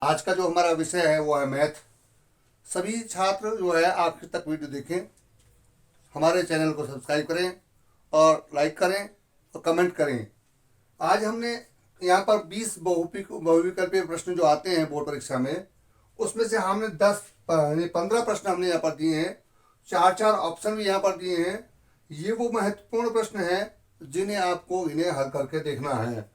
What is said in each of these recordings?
आज का जो हमारा विषय है वो है मैथ। सभी छात्र जो है आखिर तक वीडियो देखें, हमारे चैनल को सब्सक्राइब करें और लाइक करें और कमेंट करें। आज हमने यहाँ पर 20 बहुविकल्पीय प्रश्न जो आते हैं बोर्ड परीक्षा में, उसमें से हमने 15 प्रश्न हमने यहाँ पर दिए हैं। चार चार ऑप्शन भी यहाँ पर दिए हैं। ये वो महत्वपूर्ण प्रश्न हैं जिन्हें आपको इन्हें हल करके देखना है।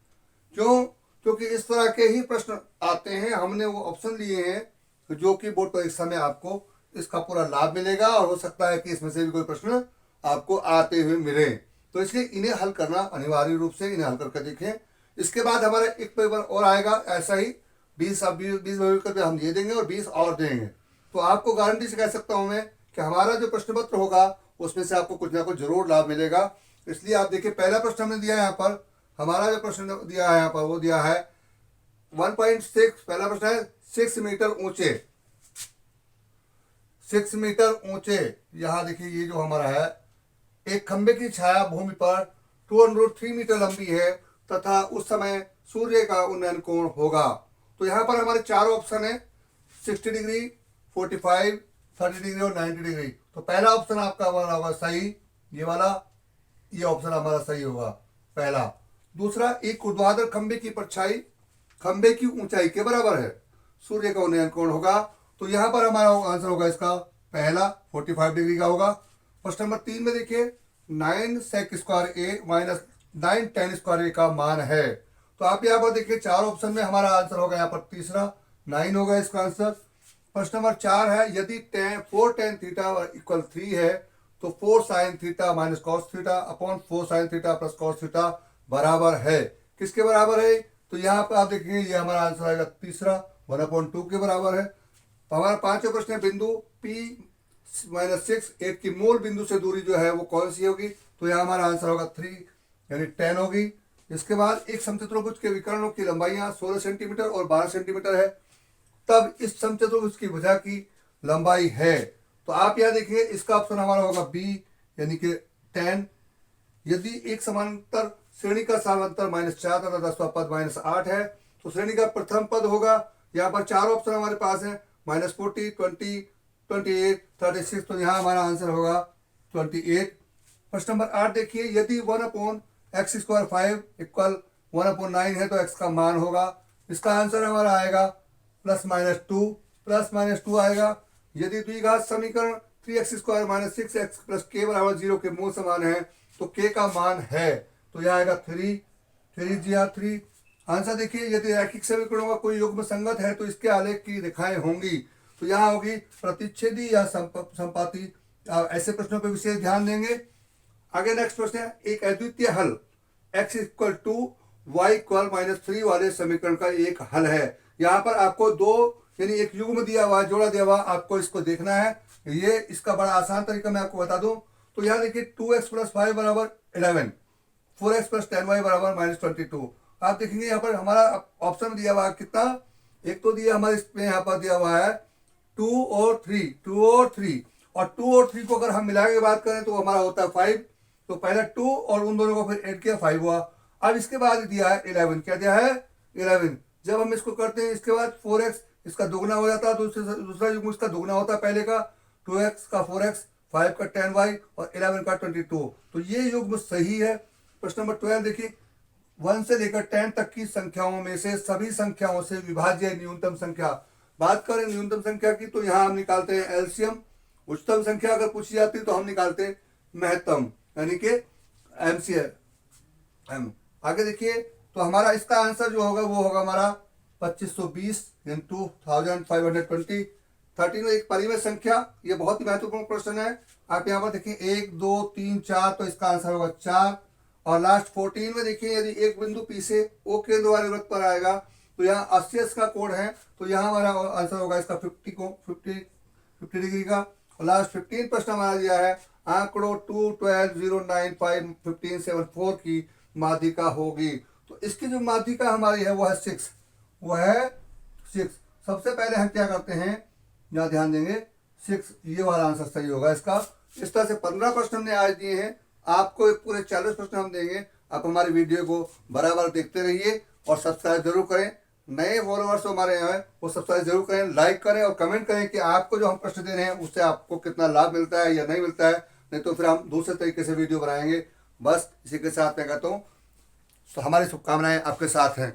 क्यों? क्योंकि इस तरह के ही प्रश्न आते हैं। हमने वो ऑप्शन लिए हैं जो कि बोर्ड परीक्षा में आपको इसका पूरा लाभ मिलेगा और हो सकता है कि इसमें से भी कोई प्रश्न आपको आते हुए मिले। तो इसलिए इन्हें हल करना अनिवार्य रूप से, इन्हें हल करके देखें। इसके बाद हमारा एक पेपर और आएगा ऐसा ही, 20 विकल्प हम ये देंगे और 20 और देंगे। तो आपको गारंटी से कह सकता हूँ मैं कि हमारा जो प्रश्न पत्र होगा उसमें से आपको कुछ ना कुछ जरूर लाभ मिलेगा। इसलिए आप देखिए, पहला प्रश्न हमने दिया है यहाँ पर, हमारा जो प्रश्न दिया है यहाँ पर वो दिया है 1.6। पहला प्रश्न है 6 मीटर ऊंचे, 6 मीटर ऊंचे। यहाँ देखिए ये जो हमारा है, एक खंबे की छाया भूमि पर 203 मीटर लंबी है तथा उस समय सूर्य का उन्नयन कोण होगा। तो यहाँ पर हमारे चार ऑप्शन है, 60 डिग्री, 45, 30 डिग्री और 90 डिग्री। तो पहला ऑप्शन आपका हमारा होगा सही, ये वाला, ये ऑप्शन हमारा सही होगा पहला। दूसरा, एक ऊर्ध्वाधर खंबे की परछाई खंबे की ऊंचाई के बराबर है, सूर्य का उन्नयन कोण होगा। तो यहाँ पर हमारा आंसर होगा इसका पहला, 45 डिग्री का होगा। प्रश्न नंबर 3 में देखिए, 9 सेक स्क्वायर ए माइनस 9 टेन स्क्वायर ए का मान है। तो आप यहाँ पर देखिए चार ऑप्शन में हमारा आंसर होगा यहाँ पर तीसरा, 9 होगा इसका आंसर। प्रश्न नंबर 4 है, यदि 4 टेन थीटा इक्वल 3 है तो 4 sine theta minus cos theta upon 4 sine theta plus cos theta बराबर है, किसके बराबर है? तो यहाँ पर आप देखेंगे ये हमारा आंसर आएगा तीसरा, 1/2 के बराबर है। तो हमारा पांचवा प्रश्न है, बिंदु P-6 8 की मूल बिंदु से दूरी जो है वो कौन सी होगी? तो यहाँ हमारा आंसर होगा 3 यानी 10 होगी। इसके बाद एक समचतुर्भुज के विकर्णों की लंबाइयाँ 16 सेंटीमीटर और 12 सेंटीमीटर है, तब इस समचतुर्भुज की भुजा की लंबाई है। तो आप यहाँ देखिए इसका ऑप्शन हमारा होगा बी यानी कि 10। यदि एक समांतर श्रेणी का समांतर -4 तथा 10वां पद -8 है तो श्रेणी का प्रथम पद होगा। यहाँ पर चार ऑप्शन हमारे पास है, -40, 20, 28, 36। तो यहाँ हमारा आंसर होगा 28। प्रश्न नंबर 8 देखिए, यदि 1/x² 5 इक्वल 1/9 है तो x का मान होगा। इसका आंसर हमारा आएगा +-2 आएगा। यदि द्विघात समीकरण 3x² - 6x + k = 0 के मूल समान है तो k का मान है, तो यह आएगा 3। आंसर देखिए, यदि रैखिक समीकरणों का कोई युग्म संगत है तो इसके आलेख की रेखाएं होंगी। तो यहाँ होगी प्रतिच्छेदी या संपाती। ऐसे प्रश्नों पर विशेष ध्यान देंगे। आगे नेक्स्ट प्रश्न है, एक अद्वितीय हल x = y = -3 वाले समीकरण का एक हल है। यहाँ पर आपको दो यानी एक युग्म दिया हुआ, जोड़ा दिया हुआ, आपको इसको देखना है। ये इसका बड़ा आसान तरीका मैं आपको बता दूं। तो यहाँ देखिए 2x + 5 = 11, 4x + 10y = -22। आप देखेंगे यहाँ पर हमारा ऑप्शन दिया हुआ है कितना, एक तो दिया हमारे इसमें यहाँ पर दिया हुआ है 2 और 3 और 2 और 3 को अगर हम मिला के बात करें तो हमारा होता है 5। तो पहले 2 और उन दोनों को फिर ऐड किया, 5 हुआ। अब इसके बाद दिया है 11, क्या दिया है 11। जब हम इसको करते हैं इसके बाद 4x इसका दुगना हो जाता है, दूसरा युग्म इसका दुगना होता है पहले का, 2x का 4x, 5 का 10y और 11 का 22। तो ये युग्म सही है। प्रश्न नंबर 12 देखिए, 1 से लेकर 10 तक की संख्याओं में से सभी संख्याओं से विभाज्य न्यूनतम संख्या। बात करें न्यूनतम संख्या की तो यहाँ हम निकालते हैं एलसीएम। उच्चतम संख्या अगर पूछी जाती तो हम निकालते हैं महत्तम यानी कि एमसीएम। आगे देखिए, तो हमारा इसका आंसर जो होगा वो होगा हमारा 2520 यानी 2520। 13 एक परिमेय संख्या, ये बहुत ही महत्वपूर्ण प्रश्न है। आप यहाँ पर देखिए 1 2 3 4, तो इसका आंसर होगा 4। और लास्ट 14 में देखिए, यदि एक बिंदु पी से ओ केंद्र वाले वृत्त पर आएगा तो यहाँ 80 का कोण है, तो यहाँ हमारा आंसर होगा इसका 50 डिग्री का। और लास्ट 15 प्रश्न हमारा दिया है, आंकड़ों 2 12 0 9 5 15 7 4 की माध्यिका होगी। तो इसकी जो माध्यिका हमारी है वो है 6, सबसे पहले हम क्या करते हैं, यहाँ ध्यान देंगे 6, ये वाला आंसर सही होगा इसका। इस तरह से 15 प्रश्न हमने आज दिए हैं, आपको पूरे 40 प्रश्न हम देंगे। आप हमारी वीडियो को बराबर देखते रहिए और सब्सक्राइब जरूर करें। नए फॉलोअर्स हमारे हैं वो सब्सक्राइब जरूर करें, लाइक करें और कमेंट करें कि आपको जो हम प्रश्न दे रहे हैं उससे आपको कितना लाभ मिलता है या नहीं मिलता है। नहीं तो फिर हम दूसरे तरीके से वीडियो बनाएंगे। बस इसी के साथ मैं कहता हूँ हमारी शुभकामनाएं आपके साथ हैं।